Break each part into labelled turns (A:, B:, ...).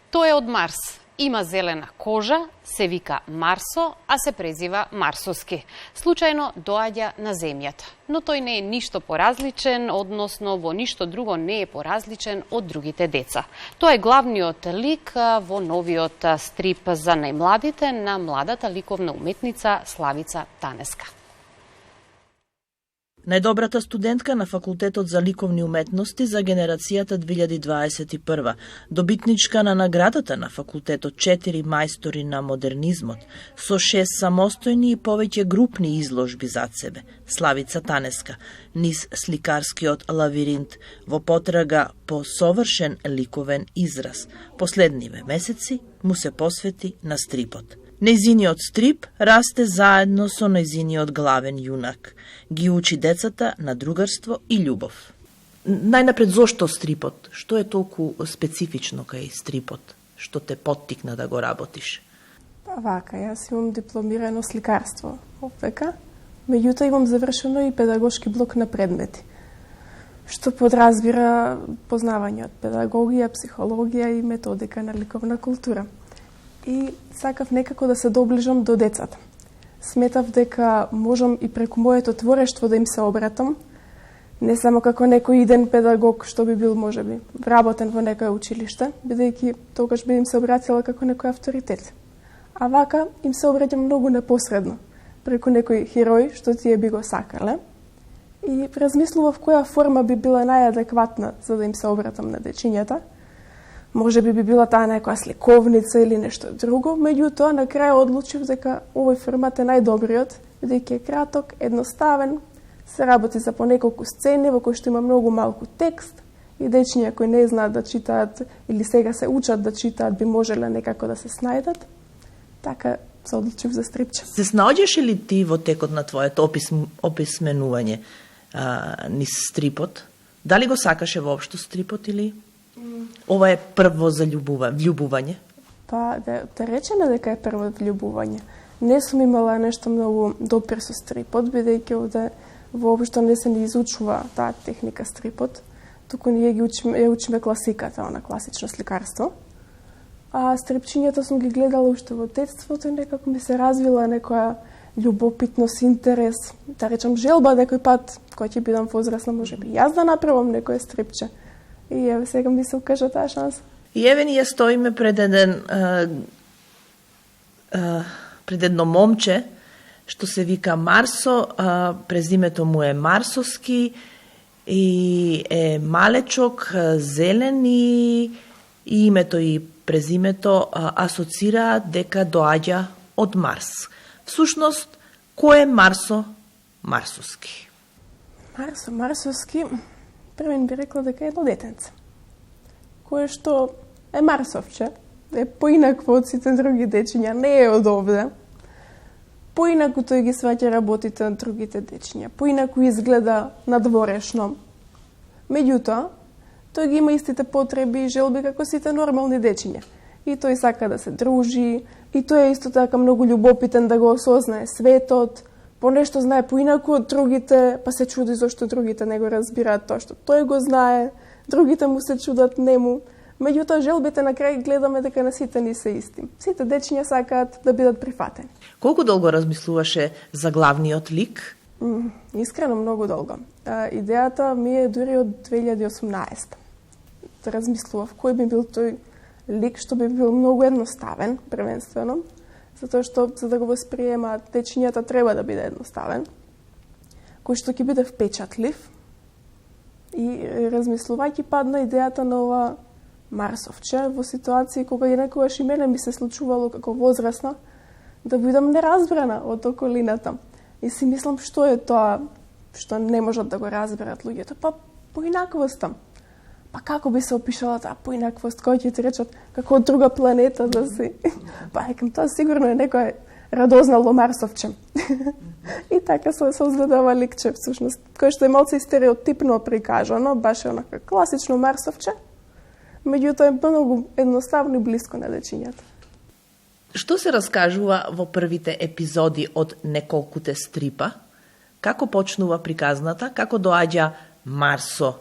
A: Тој е од Марс. Има зелена кожа, се вика Марсо, а се презива Марсоски. Случајно доаѓа на Земјата. Но тој не е ништо поразличен, односно во ништо друго не е поразличен од другите деца. Тоа е главниот лик во новиот стрип за најмладите на младата ликовна уметница Славица Танеска.
B: Најдобрата студентка на Факултетот за ликовни уметности за генерацијата 2021, добитничка на наградата на Факултетот 4 мајстори на модернизмот, со 6 самостојни и повеќе групни изложби зад себе, Славица Танеска, низ сликарскиот лавиринт, во потрага по совршен ликовен израз. Последниве месеци му се посвети на стрипот. Нејзиниот стрип расте заедно со нејзиниот главен јунак. Ги учи децата на другарство и љубов. Најнапред, зошто стрипот? Што е толку специфично кај стрипот? Што те поттикна да го работиш?
C: Па вака, јас имам дипломирано сликарство опека, меѓутоа имам завршено и педагошки блок на предмети, што подразбира познавање од педагогија, психологија и методика на ликовна култура. И сакав некако да се доближам до децата. Сметав дека можам и преку моето творештво да им се обратам, не само како некој иден педагог, што би бил можеби вработен во некој училиште, бидејќи тогаш би им се обратила како некој авторитет. А вака им се обраќам многу непосредно, преку некој херој што тие би го сакале. И размислував која форма би била најадекватна за да им се обратам на дечињата. Може би била таа некоја сликовница или нешто друго, меѓутоа на крај одлучив дека овој формат е најдобриот, бидејќи е краток, едноставен, се работи за по неколку сцени во кои што има многу малку текст и дечиња кои не знаат да читаат или сега се учат да читаат би можеле некако да се снајдат. Така се одлучив за стрипче.
B: Се снаоѓаш ли ти во текот на твоето описменување низ стрипот? Дали го сакаше воопшто стрипот или ова е прво за влюбување?
C: Па, да речеме дека е прво влюбување. Не сум имала нешто многу допир со стрипот, бидејќи овде воопшто не се ни изучува таа техника стрипот, туку ние ја учиме класиката, она класично сликарство. А стрипчињата сум ги гледала уште во детството и некако ми се развила некоја љубопитност, интерес, да речам желба некој пат, кој ќе бидам возрасна, можеби јас да направам некој стрипче. И еве сега ми се укажа таа шанса.
B: И еве ние стоиме пред едно момче што се вика Марсо, презимето му е Марсоски и е малечок, зелен и името и презимето асоцираат дека доаѓа од Марс. Всушност, кој е Марсо Марсоски?
C: Марсо Марсоски првен би рекла дека е едно детенце, кое што е марсовче, е поинакво од сите други дечиња, не е од овде. Поинаку тој ги сваќа работите на другите дечиња, поинаку изгледа надворешно. Меѓутоа, тој ги има истите потреби и желби како сите нормални дечиња. И тој сака да се дружи, и тој е исто така многу љубопитен да го осознае светот, по нешто знае поинаку од другите, па се чуди зашто другите не го разбираат тоа што тој го знае, другите му се чудат нему. Меѓутоа, желбите на крај гледаме дека на сите ни се исти. Сите дечиња сакаат да бидат прифатени.
B: Колку долго размислуваше за главниот лик?
C: Искрено многу долго. Идејата ми е дури од 2018. Да размислував кој би бил тој лик што би бил многу едноставен, првенствено, затоа што за да го восприемаат дечињата треба да биде едноставен, кој што ќе биде впечатлив. И размислувајќи падна идејата на ова Марсовче во ситуации кога и некогаш и мене ми се случувало како возрасна да бидам неразбрана од околината. И си мислам што е тоа што не можат да го разберат луѓето. Па поинаквоста. Па како би се опишала таа поинаквост, кој ќе ти речат како од друга планета да си. Па екам тоа сигурно е некој радознало Марсовче. И така се создадува ликче всушност, кој што е малце стереотипно прикажано, баш е онака класично Марсовче. Меѓутоа е многу едноставно и блиско на дечињата.
B: Што се раскажува во првите епизоди од неколкуте стрипа? Како почнува приказната? Како доаѓа Марсо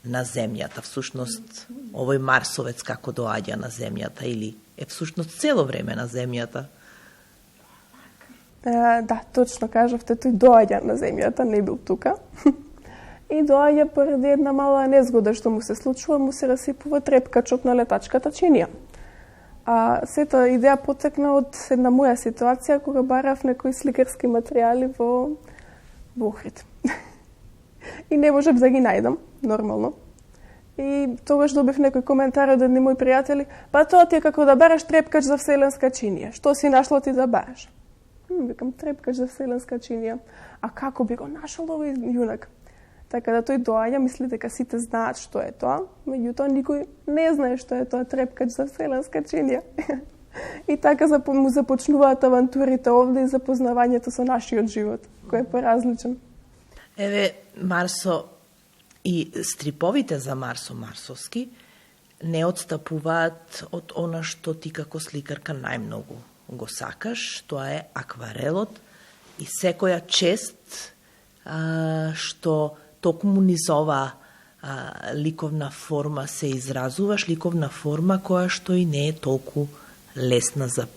B: на земјата, всушност овој марсовец како доаѓа на земјата или е всушност цело време на земјата?
C: Да, точно кажавте, тој доаѓа на земјата, не бил тука. И доаѓа поради една мала незгода што му се случува, му се расипува трепкачот на летачката чинија. Сета идеја потекна од една моја ситуација кога барав некои сликарски материјали во Охрид. И не можев да ги најдам, нормално. И тогаш добив некој коментар од едни мои пријатели, па тоа ти е како да бараш трепкач за вселенска чинија. Што си нашла ти да бараш? Викам, трепкач за вселенска чинија. А како би го нашол овој јунак? Така да тој доаѓа, мисли дека сите знаат што е тоа, меѓутоа никој не знае што е тоа трепкач за вселенска чинија. И така му започнуваат авантурите овде и запознавањето со нашиот живот, кој е поразличен.
B: Еве, Марсо, и стриповите за Марсо Марсовски не отстапуваат од она што ти како сликарка најмногу го сакаш, тоа е акварелот и секоја чест што токму низ оваа ликовна форма се изразуваш, ликовна форма која што и не е толку лесна за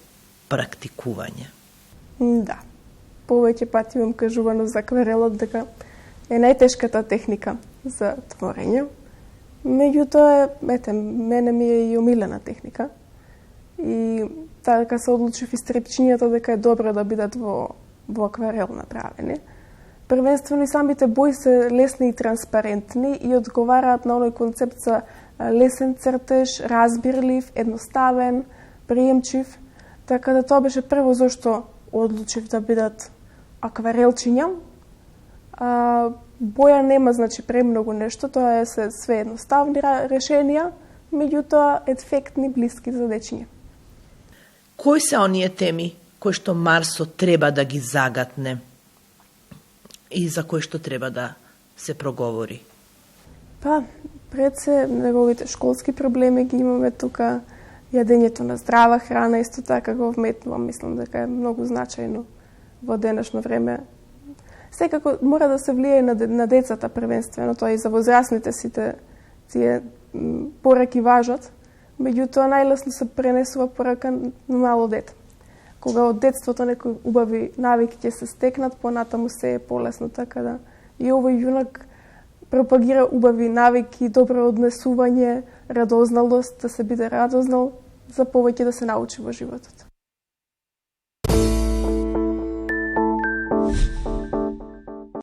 B: практикување. Да.
C: Повеќе пати имам кажувано за акварелот дека е најтешката техника за творење. Меѓутоа, мене ми е и омилена техника. И така се одлучив и стрепчињата дека е добро да бидат во акварел направени. Првенствено и самите бои се лесни и транспарентни и одговараат на оној концепт за лесен цртеж, разбирлив, едноставен, приемчив. Така да тоа беше прво зашто одлучив да бидат акварелчиња. Боја нема значи премногу нешто, тоа е све едноставни решенија, меѓутоа ефектни, блиски за дечиња.
B: Кои се оние теми кои што Марсо треба да ги загатне и за кои што треба да се проговори?
C: Пред се неговите школски проблеми ги имаме тука, јадењето на здрава храна, исто така го вметнувам, мислам дека е многу значајно во денешно време. Секако мора да се влие на децата првенствено, тоа и за возрастните сите тие пораки важат, меѓутоа најлесно се пренесува порака на мало дете. Кога од детството некои убави навики ќе се стекнат, понатаму се е полесно, така да и овој јунак пропагира убави навики, добро однесување, радозналост, да се биде радознал, за повеќе да се научи во животот.